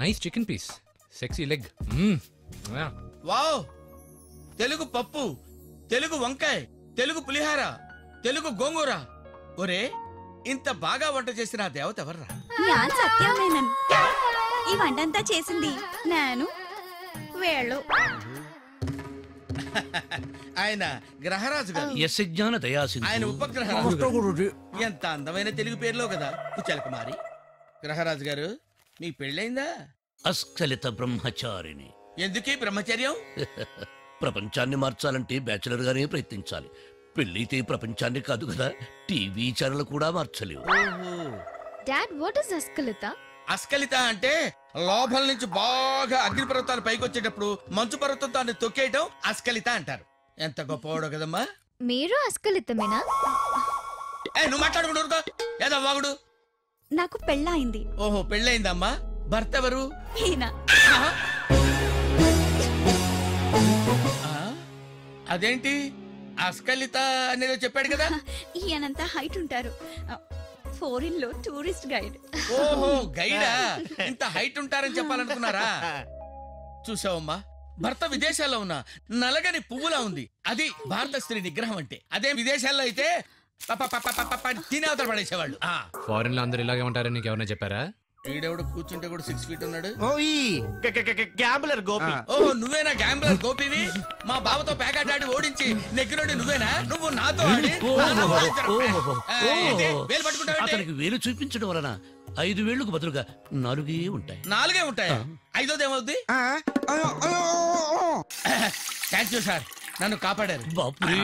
Nice chicken piece, sexy leg. Wow, Telugu పప్పు, తెలుగు వంకాయ, తెలుగు పులిహార, తెలుగు గోంగూర. ఒరే, ఇంత బాగా వంట చేసిన ఆ దేవత ఎవర్రా? సత్యమేనన్. ఈ వంటంతా చేసింది నేను. వేళ్ళు ఆయన గ్రహరాజు గారు. ఆయన ఉపగ్రహరాజు. ఎంత అందమైన తెలుగు పేర్లో కదా కుచాల కుమారి. గ్రహరాజు గారు, మీ పెళ్ళైందా? అస్ఖలిత బ్రహ్మచారిని. ఎందుకీ బ్రహ్మచర్యం? ప్రపంచాన్ని మార్చాలంటే బ్యాచులర్ గానే ప్రయత్నించాలి. పెళ్ళైతే ప్రపంచాన్ని కాదు కదా, టీవీ ఛానల్ కూడా మార్చలేవు. డాడ్, వాట్ ఇస్ అస్కలిత? అస్కలిత అంటే లోపల నుంచి బాగా అగ్ని పర్వతాలు పైకి వచ్చేటప్పుడు మంచు పర్వతం దాన్ని తొక్కేయటం అస్కలిత అంటారు. ఎంత గొప్పవాడో కదమ్మా. మీరు అస్కలితమేనా? నువ్వు మాట్లాడుకుంటూ ఏదో వాగుడు. నాకు పెళ్ళయింది. ఓహో, పెళ్ళయిందమ్మా. భర్త ఎవరు? అదేంటి అస్కలిత అనేదో చెప్పాడు కదా. ఈయనంతా హైట్ ఉంటారు. ఫారిన్ లో టూరిస్ట్ గైడ్. ఓహో, గైడా? ఇంత హైట్ ఉంటారని చెప్పాలనుకున్నారా? చూసావమ్మా, భర్త విదేశాల్లో ఉన్న నలగని పువ్వులా ఉంది. అది భారత స్త్రీ నిగ్రహం అంటే. అదే విదేశాల్లో అయితే తినేవతలు పడేసేవాళ్ళు. ఫారిన్ లో అందరు ఇలాగే ఉంటారని నీకు ఎవరైనా చెప్పారా? వీడెవడు కూర్చుంటే కూడా 6 feet ఉన్నాడు. గ్యాంబ్లర్ గోపి. ఓహో, నువ్వేనా గ్యాంబ్లర్ గోపివి? మా బావతో పేకాటాడి ఓడించి నెగ్గినోడి నువ్వేనా? నువ్వు నాతో ఆడి వేలు పట్టుకుంటావు. అతనికి వేలు చూపించడం వలన 5 వేళ్లకు బదులుగా 4 ఉంటాయి. 4 ఉంటాయా? 5ోది ఏమవుద్ది? థ్యాంక్ యూ సార్, నన్ను కాపాడారు. బాపురే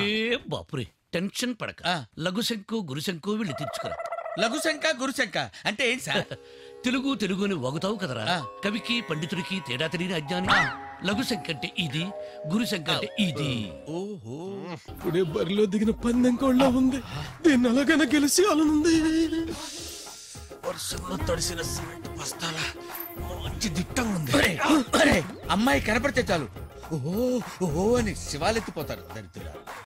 బాపురే, టెన్షన్ పడక. లఘుశంకు గురుశంకు వెళ్ళి తీర్చుకురా. లఘుశంక గురుశంక అంటే ఏంటి సార్? తెలుగుని వాగుతావు కదరా. కవికి పండితుడికి తేడా తెలియని అజ్ఞాని. లఘుశంక అంటే ఇది, గురుశంక అంటే ఇది. ఓహో, ఇప్పుడే బరిలో దిగిన పందెం కోళ్ళ ఉంది. దీన్ని అలాగైనా గెలిచి అలానుంది. వర్షంలో తడిసిన సిమెంట్ బస్తాల మంచి దిట్టంగా ఉంది. అమ్మాయి కనపడితే చాలు ఓహో ఓహో అని శివాలెత్తిపోతారు దరిద్రులు.